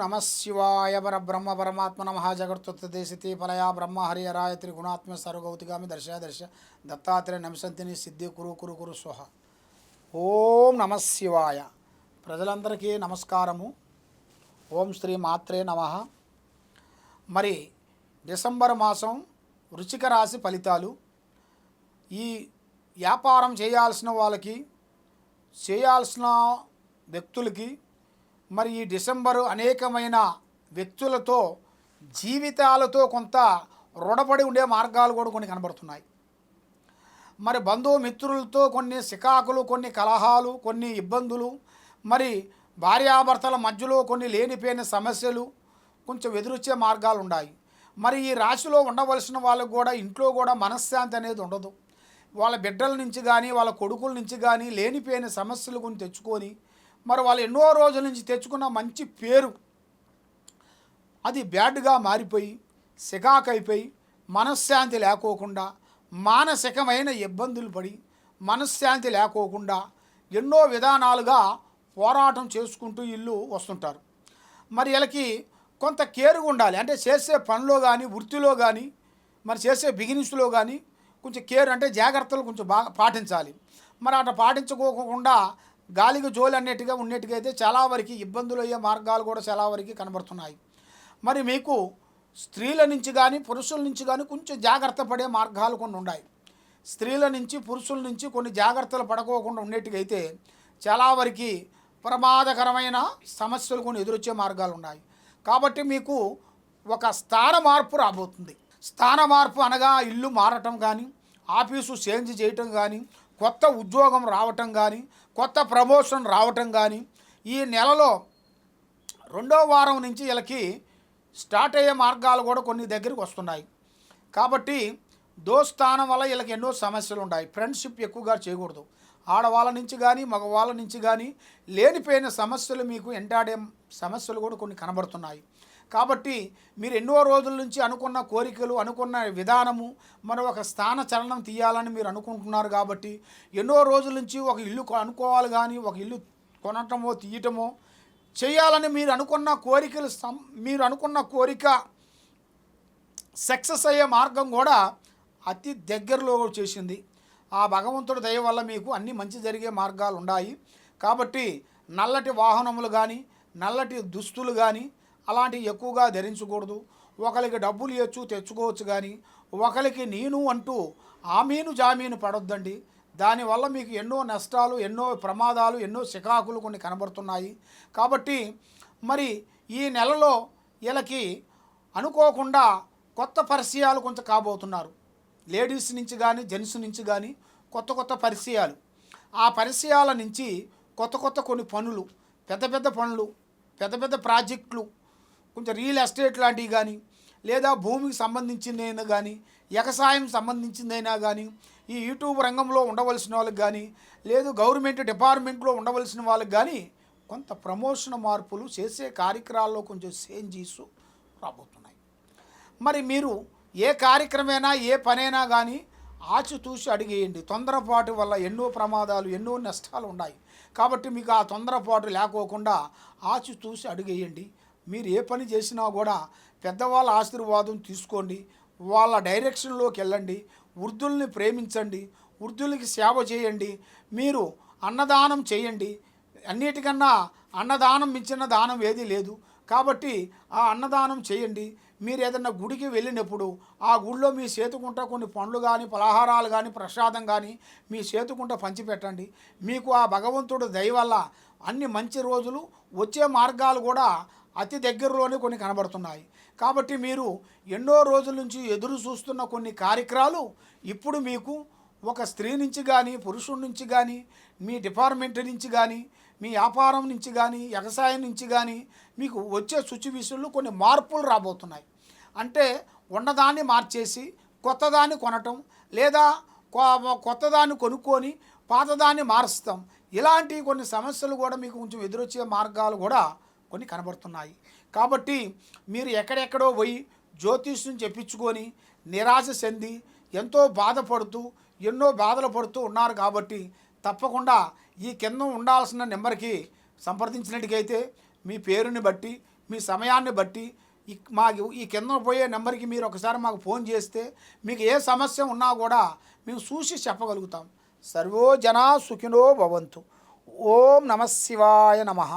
నమ శివాయ పరబ్రహ్మ పరమాత్మ నమ జగత్తుదేశితి పలయా బ్రహ్మ హరిహరాయ త్రిగుణాత్మ సర్వగౌతిగామి దర్శ దత్తాత్రేయ నమసంతిని సిద్ధి కురు స్వహ. ఓం నమ శివాయ. ప్రజలందరికీ నమస్కారము. ఓం శ్రీ మాత్రే నమ. మరి డిసెంబర్ మాసం వృశ్చిక రాశి ఫలితాలు, ఈ వ్యాపారం చేయాల్సిన వాళ్ళకి, చేయాల్సిన వ్యక్తులకి, మరి ఈ డిసెంబరు అనేకమైన వ్యక్తులతో జీవితాలతో కొంత రుణపడి ఉండే మార్గాలు కూడా కొన్ని కనబడుతున్నాయి. మరి బంధుమిత్రులతో కొన్ని సికాకులు, కొన్ని కలహాలు, కొన్ని ఇబ్బందులు, మరి భార్యాభర్తల మధ్యలో కొన్ని లేనిపోయిన సమస్యలు కొంచెం ఎదురొచ్చే మార్గాలు ఉన్నాయి. మరి ఈ రాశిలో ఉండవలసిన వాళ్ళకు కూడా ఇంట్లో కూడా మనశ్శాంతి అనేది ఉండదు. వాళ్ళ బిడ్డల నుంచి కానీ వాళ్ళ కొడుకుల నుంచి కానీ లేనిపోయిన సమస్యలు కొన్ని తెచ్చుకొని, మరి వాళ్ళు ఎన్నో రోజుల నుంచి తెచ్చుకున్న మంచి పేరు అది బ్యాడ్గా మారిపోయి సికాకైపోయి మనశ్శాంతి లేకోకుండా, మానసికమైన ఇబ్బందులు పడి మనశ్శాంతి లేకోకుండా ఎన్నో విధానాలుగా పోరాటం చేసుకుంటూ ఇల్లు వస్తుంటారు. మరి వీళ్ళకి కొంత కేరుగా ఉండాలి. అంటే చేసే పనిలో కానీ, వృత్తిలో కానీ, మరి చేసే బిగినింగ్స్లో కానీ కొంచెం కేర్, అంటే జాగ్రత్తలు కొంచెం బాగా పాటించాలి. మరి అట్లా పాటించుకోకుండా గాలికి జోలి అన్నట్టుగా ఉన్నట్టుగా అయితే చాలా వరకు ఇబ్బందులు అయ్యే మార్గాలు కూడా చాలా వరకు కనబడుతున్నాయి. మరి మీకు స్త్రీల నుంచి కానీ పురుషుల నుంచి కానీ కొంచెం జాగ్రత్త పడే మార్గాలు కొన్ని ఉన్నాయి. స్త్రీల నుంచి పురుషుల నుంచి కొన్ని జాగ్రత్తలు పడుకోకుండా ఉన్నట్టుగా అయితే చాలా వరకు ప్రమాదకరమైన సమస్యలు కొన్ని ఎదురొచ్చే మార్గాలు ఉన్నాయి. కాబట్టి మీకు ఒక స్థాన మార్పు రాబోతుంది. స్థాన మార్పు అనగా ఇల్లు మారటం కానీ, ఆఫీసు చేంజ్ చేయటం కానీ, కొత్త ఉద్యోగం రావటం కానీ, కొత్త ప్రమోషన్ రావటం కానీ, ఈ నెలలో 2వ వారం నుంచి వీళ్ళకి స్టార్ట్ అయ్యే మార్గాలు కూడా కొన్ని దగ్గరికి వస్తున్నాయి. కాబట్టి దోస్తానం వల్ల వీళ్ళకి ఎన్నో సమస్యలు ఉన్నాయి. ఫ్రెండ్షిప్ ఎక్కువగా చేయకూడదు. ఆడవాళ్ళ నుంచి కానీ మగవాళ్ళ నుంచి కానీ లేనిపోయిన సమస్యలు మీకు ఎంటాడే సమస్యలు కూడా కొన్ని కనబడుతున్నాయి. కాబట్టి మీరు ఎన్నో రోజుల నుంచి అనుకున్న కోరికలు, అనుకున్న విధానము, మరి ఒక స్థాన చలనం తీయాలని మీరు అనుకుంటున్నారు. కాబట్టి ఎన్నో రోజుల నుంచి ఒక ఇల్లు అనుకోవాలి కానీ, ఒక ఇల్లు కొనటమో తీయటమో చేయాలని మీరు అనుకున్న కోరికలు, మీరు అనుకున్న కోరిక సక్సెస్ అయ్యే మార్గం కూడా అతి దగ్గరలో చేసింది. ఆ భగవంతుడి దయ వల్ల మీకు అన్ని మంచి జరిగే మార్గాలు ఉన్నాయి. కాబట్టి నల్లటి వాహనములు కానీ, నల్లటి దుస్తులు కానీ అలాంటివి ఎక్కువగా ధరించకూడదు. ఒకరికి డబ్బులు ఇవ్వచ్చు, తెచ్చుకోవచ్చు, కానీ ఒకరికి నేను అంటూ ఆమీను జామీను పడొద్దండి. దానివల్ల మీకు ఎన్నో నష్టాలు, ఎన్నో ప్రమాదాలు, ఎన్నో సికాకులు కొన్ని కనబడుతున్నాయి. కాబట్టి మరి ఈ నెలలో వీళ్ళకి అనుకోకుండా కొత్త పరిచయాలు కొంచెం కాబోతున్నారు. లేడీస్ నుంచి కానీ జెంట్స్ నుంచి కానీ కొత్త పరిచయాలు. ఆ పరిచయాల నుంచి కొత్త కొన్ని పనులు, పెద్ద పనులు, పెద్ద ప్రాజెక్టులు, కొంచెం రియల్ ఎస్టేట్ లాంటివి కానీ, లేదా భూమికి సంబంధించిందైనా కానీ, వ్యవసాయం సంబంధించిందైనా కానీ, ఈ యూట్యూబ్ రంగంలో ఉండవలసిన వాళ్ళకి కానీ, లేదు గవర్నమెంట్ డిపార్ట్మెంట్లో ఉండవలసిన వాళ్ళకి కానీ కొంత ప్రమోషన్ మార్పులు చేసే కార్యక్రమాల్లో కొంచెం చేంజెస్ రాబోతున్నాయి. మరి మీరు ఏ కార్యక్రమైనా ఏ పనైనా కానీ ఆచితూచి అడిగేయండి. తొందరపాటు వల్ల ఎన్నో ప్రమాదాలు, ఎన్నో నష్టాలు ఉన్నాయి. కాబట్టి మీకు ఆ తొందరపాటు లేకోకుండా ఆచితూచి అడిగేయండి. మీరు ఏ పని చేసినా కూడా పెద్దవాళ్ళ ఆశీర్వాదం తీసుకోండి. వాళ్ళ డైరెక్షన్లోకి వెళ్ళండి. వృద్ధుల్ని ప్రేమించండి. వృద్ధులకి సేవ చేయండి. మీరు అన్నదానం చేయండి. అన్నిటికన్నా అన్నదానం మించిన దానం ఏదీ లేదు. కాబట్టి ఆ అన్నదానం చేయండి. మీరు ఏదన్నా గుడికి వెళ్ళినప్పుడు ఆ గుడిలో మీ చేతుకుంట కొన్ని పండ్లు కానీ, పలహారాలు కానీ, ప్రసాదం కానీ మీ చేతుకుంట పంచిపెట్టండి. మీకు ఆ భగవంతుడు దయ వల్ల అన్ని మంచి రోజులు వచ్చే మార్గాలు కూడా అతి దగ్గరలోనే కొన్ని కనబడుతున్నాయి. కాబట్టి మీరు ఎన్నో రోజుల నుంచి ఎదురు చూస్తున్న కొన్ని కార్యక్రమాలు ఇప్పుడు మీకు ఒక స్త్రీ నుంచి కానీ, పురుషుడి నుంచి కానీ, మీ డిపార్ట్మెంట్ నుంచి కానీ, మీ వ్యాపారం నుంచి కానీ, వ్యవసాయం నుంచి కానీ మీకు వచ్చే సిచ్యువేషన్లు కొన్ని మార్పులు రాబోతున్నాయి. అంటే ఉన్నదాన్ని మార్చేసి కొత్తదాన్ని కొనటం, లేదా కొత్తదాన్ని కొనుక్కొని పాతదాన్ని మారుస్తాం. ఇలాంటి కొన్ని సమస్యలు కూడా మీకు కొంచెం ఎదురొచ్చే మార్గాలు కూడా కొన్ని కనబడుతున్నాయి. కాబట్టి మీరు ఎక్కడెక్కడో పోయి జ్యోతిష్యం చెప్పించుకొని నిరాశ చెంది ఎంతో బాధపడుతూ ఎన్నో బాధలు పడుతూ ఉన్నారు. కాబట్టి తప్పకుండా ఈ కింద ఉండాల్సిన నెంబర్కి సంప్రదించినట్టుకైతే మీ పేరుని బట్టి, మీ సమయాన్ని బట్టి మాకు ఈ కింద పోయే నెంబర్కి మీరు ఒకసారి మాకు ఫోన్ చేస్తే మీకు ఏ సమస్య ఉన్నా కూడా మేము చూసి చెప్పగలుగుతాం. సర్వో జనా సుఖినో భవంతు. ఓం నమ శివాయ నమః.